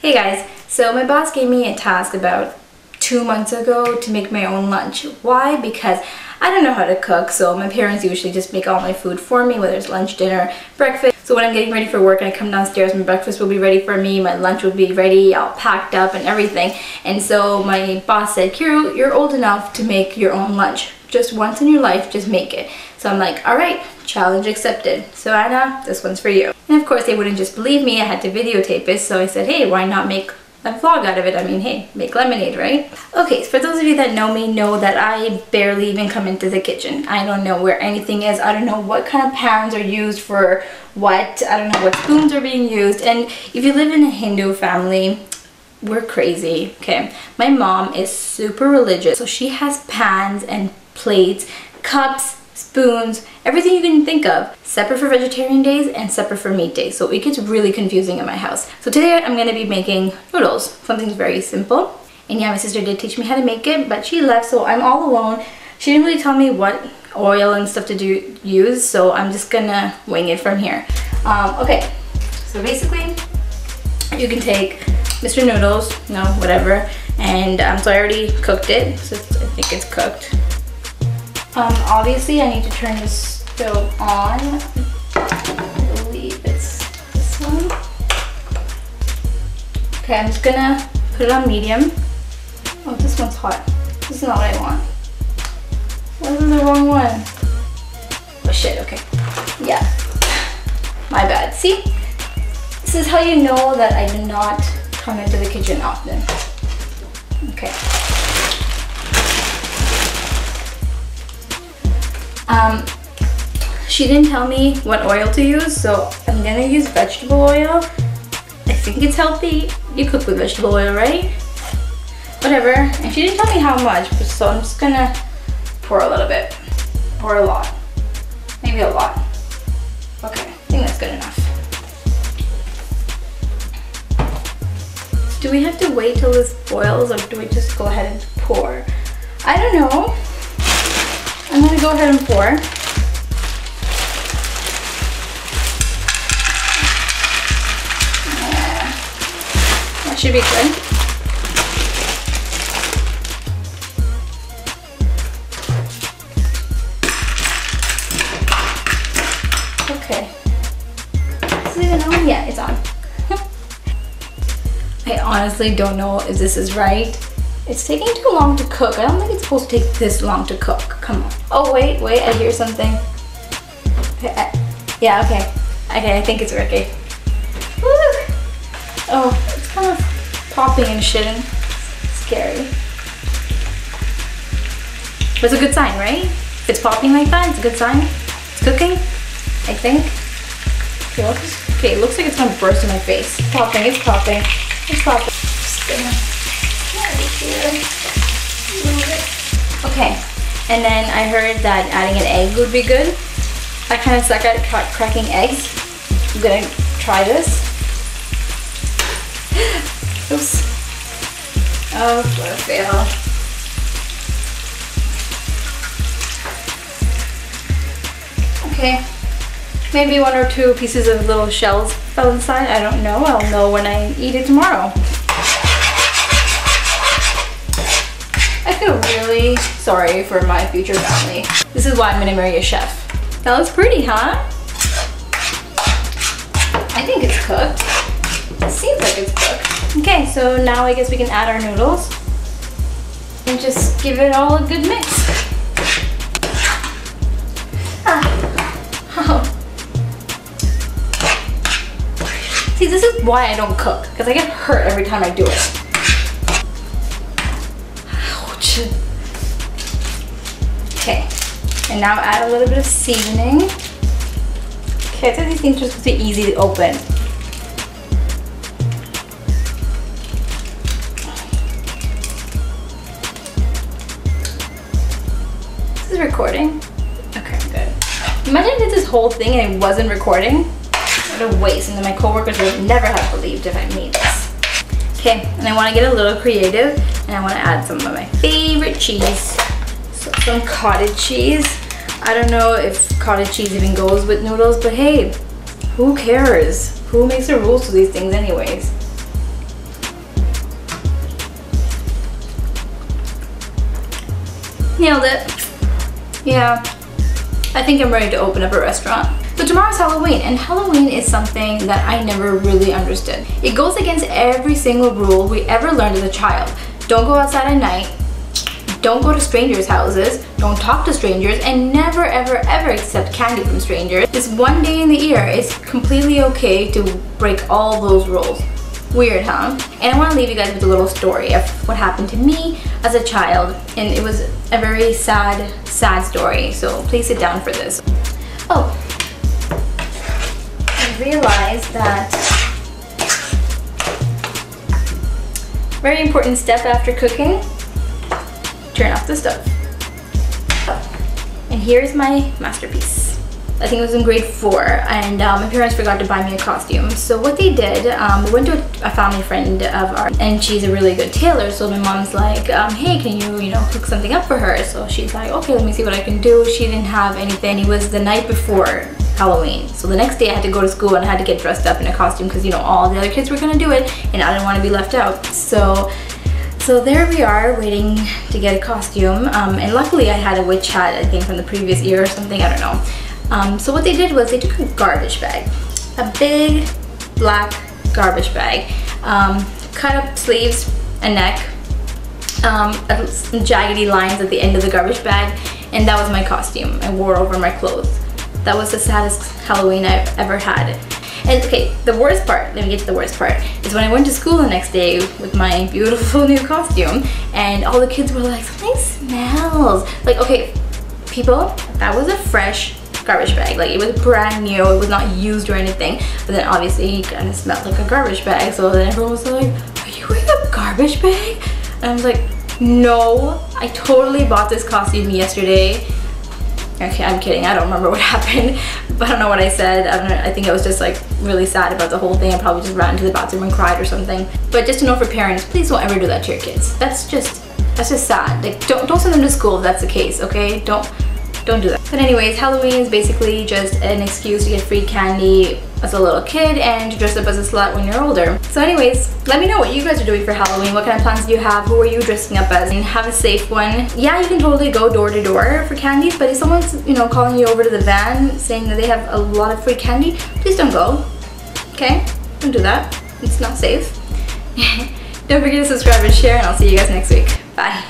Hey guys, so my boss gave me a task about 2 months ago to make my own lunch. Why? Because I don't know how to cook, so my parents usually just make all my food for me, whether it's lunch, dinner, breakfast. So when I'm getting ready for work and I come downstairs, my breakfast will be ready for me, my lunch will be ready, all packed up and everything. And so my boss said, Kiru, you're old enough to make your own lunch. Just once in your life, just make it. So I'm like, alright, challenge accepted. So Anna, this one's for you. And of course they wouldn't just believe me, I had to videotape it, so I said, hey, why not make a vlog out of it? I mean, hey, make lemonade, right? Okay, so for those of you that know me, know that I barely even come into the kitchen. I don't know where anything is. I don't know what kind of pans are used for what. I don't know what spoons are being used. And if you live in a Hindu family, we're crazy, okay? My mom is super religious, so she has pans and plates, cups, spoons, everything you can think of, separate for vegetarian days and separate for meat days. So it gets really confusing in my house. So today I'm going to be making noodles, something very simple. And yeah, my sister did teach me how to make it, but she left, so I'm all alone. She didn't really tell me what oil and stuff to use, so I'm just gonna wing it from here. Okay, so basically you can take Mr. Noodles, no, whatever, and so I already cooked it, so I think it's cooked. Obviously I need to turn the stove on. I believe it's this one. Okay, I'm just gonna put it on medium. Oh, this one's hot. This is not what I want. What is the wrong one? Oh shit, okay. Yeah, my bad. See? This is how you know that I do not come into the kitchen often. Okay. She didn't tell me what oil to use, so I'm gonna use vegetable oil. I think it's healthy. You cook with vegetable oil, right? Whatever. And she didn't tell me how much, so I'm just gonna pour a little bit. Or a lot. Maybe a lot. Okay, I think that's good enough. Do we have to wait till this boils, or do we just go ahead and pour? I don't know. I'm gonna go ahead and pour. That should be good. Okay. Is it even on? Yeah, it's on. I honestly don't know if this is right. It's taking too long to cook. I don't think it's supposed to take this long to cook. Come on. Oh, wait, I hear something. Okay, yeah, okay. Okay, I think it's working. Woo! Oh, it's kind of popping and shitting. Scary. But it's a good sign, right? If it's popping like that, it's a good sign. It's cooking, I think. Okay, it looks like it's gonna burst in my face. It's popping, it's popping. It's popping. Just gonna okay, and then I heard that adding an egg would be good. I kind of suck at cracking eggs. I'm gonna try this. Oops. Oh, what a fail. Okay, maybe 1 or 2 pieces of little shells fell inside. I don't know. I'll know when I eat it tomorrow. I feel really sorry for my future family. This is why I'm gonna marry a chef. That looks pretty, huh? I think it's cooked. It seems like it's cooked. Okay, so now I guess we can add our noodles and just give it all a good mix. Oh. See, this is why I don't cook, because I get hurt every time I do it. Okay, and now add a little bit of seasoning. Okay, I thought these things were supposed to be easy to open. This is recording? Okay, good. Imagine I did this whole thing and it wasn't recording. What a waste, and then my coworkers would never have believed if I made this. Okay, and I want to get a little creative, and I want to add some of my favorite cheese. So some cottage cheese. I don't know if cottage cheese even goes with noodles, but hey, who cares? Who makes the rules to these things anyways? Nailed it. Yeah, I think I'm ready to open up a restaurant. So tomorrow's Halloween, and Halloween is something that I never really understood. It goes against every single rule we ever learned as a child. Don't go outside at night, don't go to strangers' houses, don't talk to strangers, and never ever ever accept candy from strangers. This one day in the year is completely okay to break all those rules. Weird, huh? And I want to leave you guys with a little story of what happened to me as a child, and it was a very sad story, so please sit down for this. Oh, I realized that very important step after cooking, turn off the stove. And here's my masterpiece. I think it was in grade 4, and my parents forgot to buy me a costume. So what they did, we went to a family friend of ours, and she's a really good tailor. So my mom's like, hey, can you cook something up for her? So she's like, okay, let me see what I can do. She didn't have anything. It was the night before Halloween. So the next day I had to go to school and I had to get dressed up in a costume because all the other kids were gonna do it, and I didn't want to be left out. So there we are, waiting to get a costume, and luckily I had a witch hat, I think from the previous year or something, I don't know. So what they did was they took a garbage bag, a big black garbage bag, cut up sleeves and neck, jaggedy lines at the end of the garbage bag, and that was my costume. I wore over my clothes. That was the saddest Halloween I've ever had. And okay, the worst part, let me get to the worst part, is when I went to school the next day with my beautiful new costume, and all the kids were like, something smells. Like, okay, people, that was a fresh garbage bag. Like, it was brand new, it was not used or anything, but then obviously it kind of smelled like a garbage bag. So then everyone was like, are you wearing a garbage bag? And I was like, no, I totally bought this costume yesterday. Okay, I'm kidding, I don't remember what happened, but I don't know what I said. I think I was just like really sad about the whole thing. I probably just ran into the bathroom and cried or something. But just to know for parents, please don't ever do that to your kids. That's just sad. Like, don't send them to school if that's the case, okay? Don't do that. But anyways, Halloween is basically just an excuse to get free candy as a little kid and to dress up as a slut when you're older. So anyways, let me know what you guys are doing for Halloween. What kind of plans do you have? Who are you dressing up as? And have a safe one. Yeah, you can totally go door to door for candies, but if someone's, calling you over to the van saying that they have a lot of free candy, please don't go. Okay? Don't do that. It's not safe. Don't forget to subscribe and share, and I'll see you guys next week. Bye.